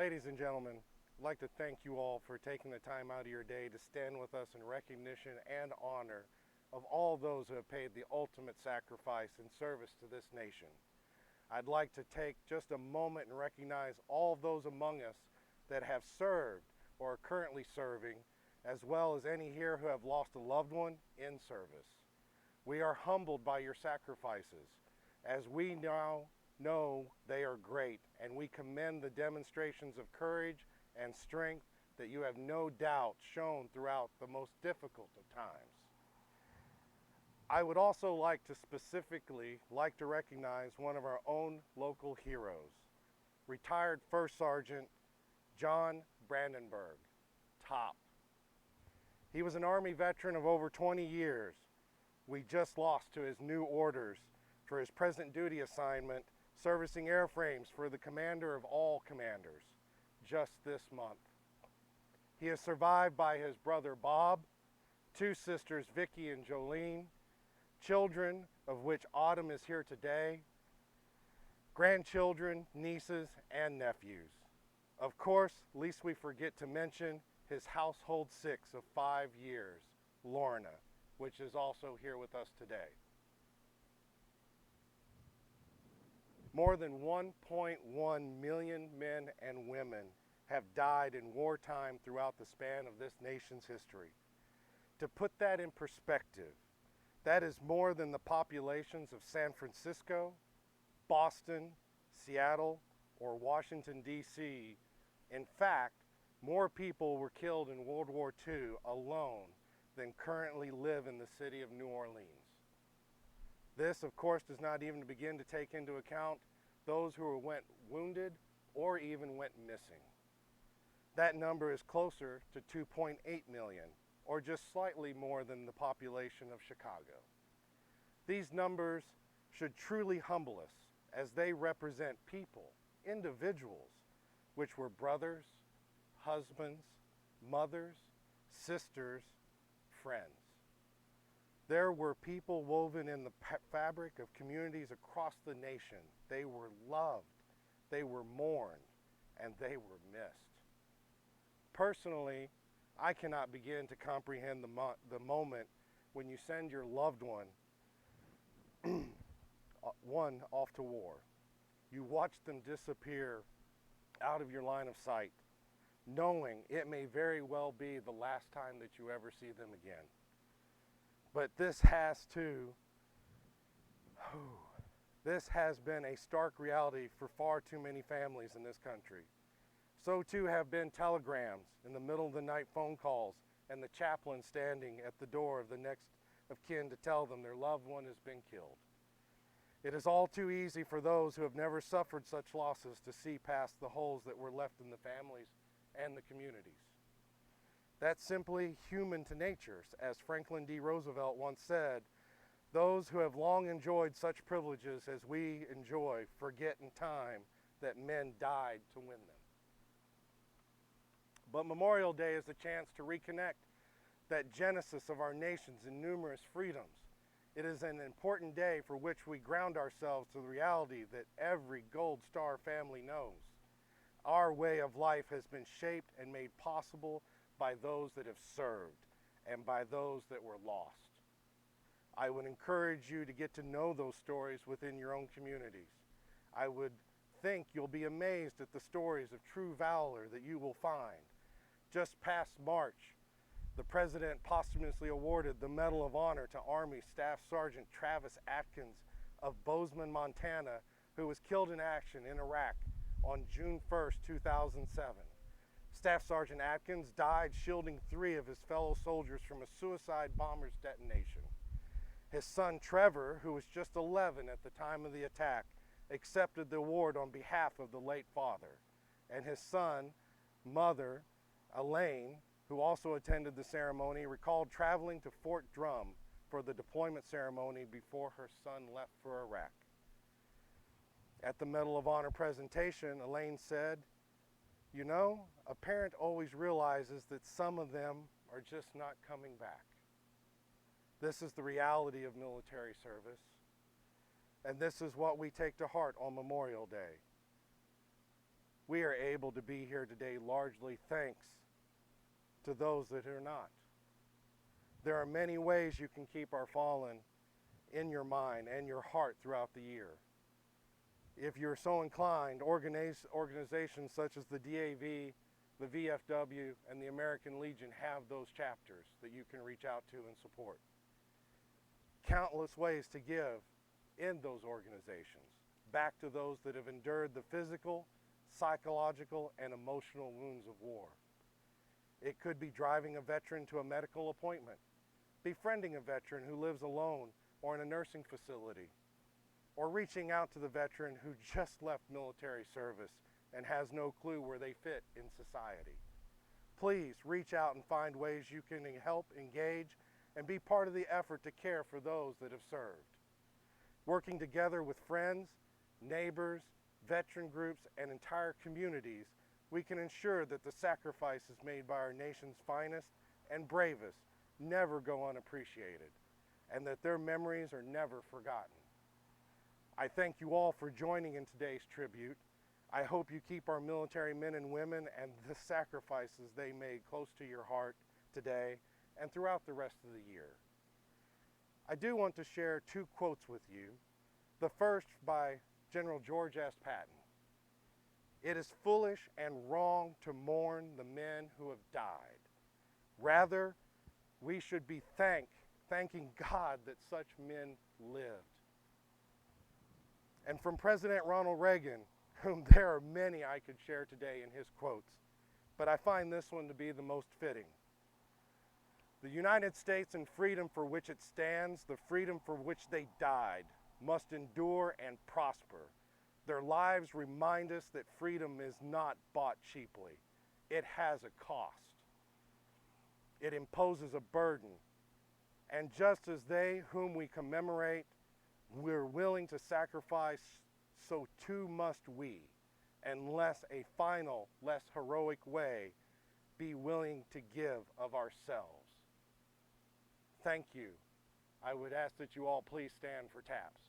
Ladies and gentlemen, I'd like to thank you all for taking the time out of your day to stand with us in recognition and honor of all those who have paid the ultimate sacrifice in service to this nation. I'd like to take just a moment and recognize all of those among us that have served or are currently serving, as well as any here who have lost a loved one in service. We are humbled by your sacrifices, as we now know they are great, and we commend the demonstrations of courage and strength that you have no doubt shown throughout the most difficult of times. I would also like to specifically recognize one of our own local heroes, retired First Sergeant John Brandenburg, TOP. He was an Army veteran of over 20 years. We just lost to his new orders for his present duty assignment servicing airframes for the commander of all commanders just this month. He is survived by his brother Bob, two sisters Vicky and Jolene, children of which Autumn is here today, grandchildren, nieces, and nephews. Of course, least we forget to mention his household six of 5 years, Lorna, which is also here with us today. More than 1.1 million men and women have died in wartime throughout the span of this nation's history. To put that in perspective, that is more than the populations of San Francisco, Boston, Seattle, or Washington, D.C. In fact, more people were killed in World War II alone than currently live in the city of New Orleans. This, of course, does not even begin to take into account those who went wounded or even went missing. That number is closer to 2.8 million, or just slightly more than the population of Chicago. These numbers should truly humble us, as they represent people, individuals, which were brothers, husbands, mothers, sisters, friends. There were people woven in the fabric of communities across the nation. They were loved, they were mourned, and they were missed. Personally, I cannot begin to comprehend the moment when you send your loved one off to war. You watch them disappear out of your line of sight, knowing it may very well be the last time that you ever see them again. But this has been a stark reality for far too many families in this country. So too have been telegrams in the middle of the night, phone calls, and the chaplain standing at the door of the next of kin to tell them their loved one has been killed. It is all too easy for those who have never suffered such losses to see past the holes that were left in the families and the communities. That's simply human to nature. As Franklin D. Roosevelt once said, those who have long enjoyed such privileges as we enjoy forget in time that men died to win them. But Memorial Day is a chance to reconnect that genesis of our nation's and numerous freedoms. It is an important day for which we ground ourselves to the reality that every Gold Star family knows. Our way of life has been shaped and made possible by those that have served and by those that were lost. I would encourage you to get to know those stories within your own communities. I would think you'll be amazed at the stories of true valor that you will find. Just past March, the President posthumously awarded the Medal of Honor to Army Staff Sergeant Travis Atkins of Bozeman, Montana, who was killed in action in Iraq on June 1st, 2007. Staff Sergeant Atkins died shielding 3 of his fellow soldiers from a suicide bomber's detonation. His son Trevor, who was just 11 at the time of the attack, accepted the award on behalf of the late father, and his son, mother, Elaine, who also attended the ceremony, recalled traveling to Fort Drum for the deployment ceremony before her son left for Iraq. At the Medal of Honor presentation, Elaine said, "You know, a parent always realizes that some of them are just not coming back. This is the reality of military service, and this is what we take to heart on Memorial Day. We are able to be here today largely thanks to those that are not. There are many ways you can keep our fallen in your mind and your heart throughout the year. If you're so inclined, organizations such as the DAV, the VFW, and the American Legion have those chapters that you can reach out to and support. Countless ways to give in those organizations, back to those that have endured the physical, psychological, and emotional wounds of war. It could be driving a veteran to a medical appointment, befriending a veteran who lives alone or in a nursing facility, or reaching out to the veteran who just left military service and has no clue where they fit in society. Please reach out and find ways you can help, engage, and be part of the effort to care for those that have served. Working together with friends, neighbors, veteran groups, and entire communities, we can ensure that the sacrifices made by our nation's finest and bravest never go unappreciated, and that their memories are never forgotten. I thank you all for joining in today's tribute. I hope you keep our military men and women and the sacrifices they made close to your heart today and throughout the rest of the year. I do want to share two quotes with you. The first by General George S. Patton. "It is foolish and wrong to mourn the men who have died. Rather, we should be thanking God that such men lived." And from President Ronald Reagan, whom there are many I could share today in his quotes, but I find this one to be the most fitting. "The United States and freedom for which it stands, the freedom for which they died, must endure and prosper. Their lives remind us that freedom is not bought cheaply. It has a cost. It imposes a burden. And just as they whom we commemorate we're willing to sacrifice, so too must we, unless a final, less heroic way, be willing to give of ourselves." Thank you. I would ask that you all please stand for taps.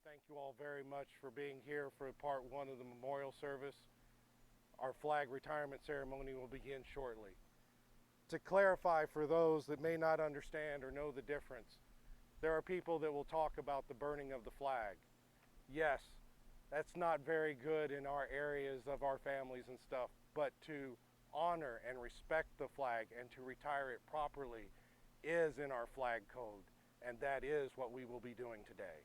Thank you all very much for being here for part one of the memorial service. Our flag retirement ceremony will begin shortly. To clarify for those that may not understand or know the difference, there are people that will talk about the burning of the flag. Yes, that's not very good in our areas of our families and stuff, but to honor and respect the flag and to retire it properly is in our flag code, and that is what we will be doing today.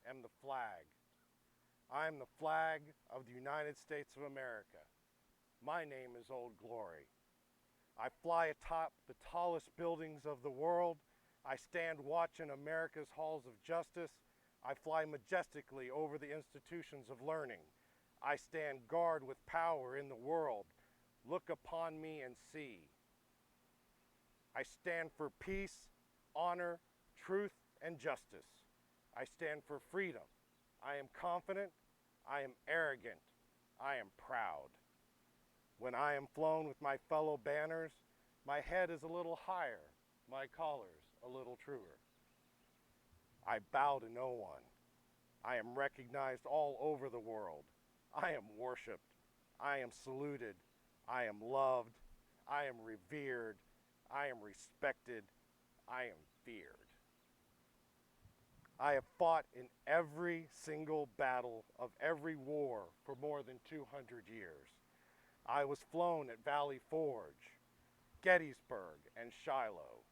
am the flag. I am the flag of the United States of America. My name is Old Glory. I fly atop the tallest buildings of the world. I stand watch in America's halls of justice. I fly majestically over the institutions of learning. I stand guard with power in the world. Look upon me and see. I stand for peace, honor, truth, and justice. I stand for freedom. I am confident. I am arrogant. I am proud. When I am flown with my fellow banners, my head is a little higher, my collars a little truer. I bow to no one. I am recognized all over the world. I am worshiped. I am saluted. I am loved. I am revered. I am respected. I am feared. I have fought in every single battle of every war for more than 200 years. I was flown at Valley Forge, Gettysburg, and Shiloh.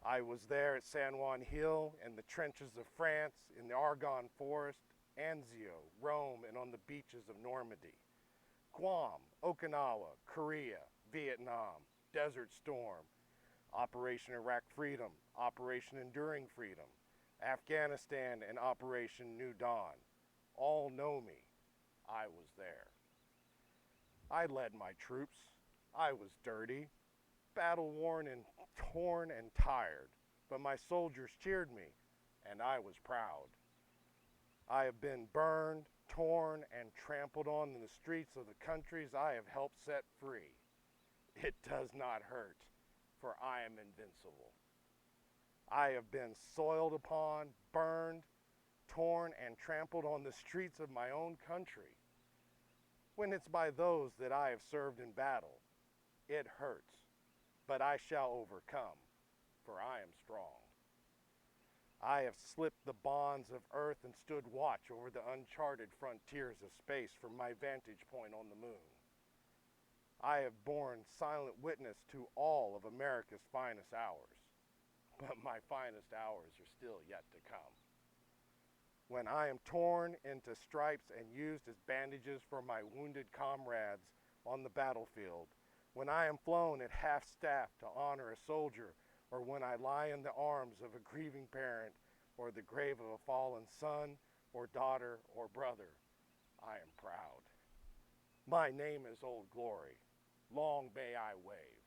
I was there at San Juan Hill, in the trenches of France, in the Argonne Forest, Anzio, Rome, and on the beaches of Normandy. Guam, Okinawa, Korea, Vietnam, Desert Storm, Operation Iraq Freedom, Operation Enduring Freedom, Afghanistan, and Operation New Dawn. All know me. I was there. I led my troops. I was dirty, battle-worn and torn and tired, but my soldiers cheered me, and I was proud. I have been burned, torn, and trampled on in the streets of the countries I have helped set free. It does not hurt, for I am invincible. I have been soiled upon, burned, torn, and trampled on the streets of my own country. When it's by those that I have served in battle, it hurts, but I shall overcome, for I am strong. I have slipped the bonds of earth and stood watch over the uncharted frontiers of space from my vantage point on the moon. I have borne silent witness to all of America's finest hours, but my finest hours are still yet to come. When I am torn into stripes and used as bandages for my wounded comrades on the battlefield, when I am flown at half-staff to honor a soldier, or when I lie in the arms of a grieving parent, or the grave of a fallen son, or daughter, or brother, I am proud. My name is Old Glory. Long may I wave.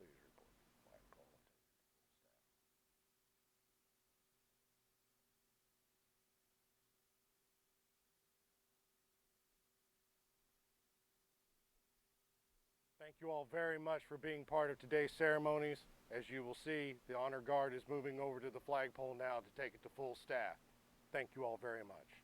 Please report to the flagpole and take it to full staff. Thank you all very much for being part of today's ceremonies. As you will see, the honor guard is moving over to the flagpole now to take it to full staff. Thank you all very much.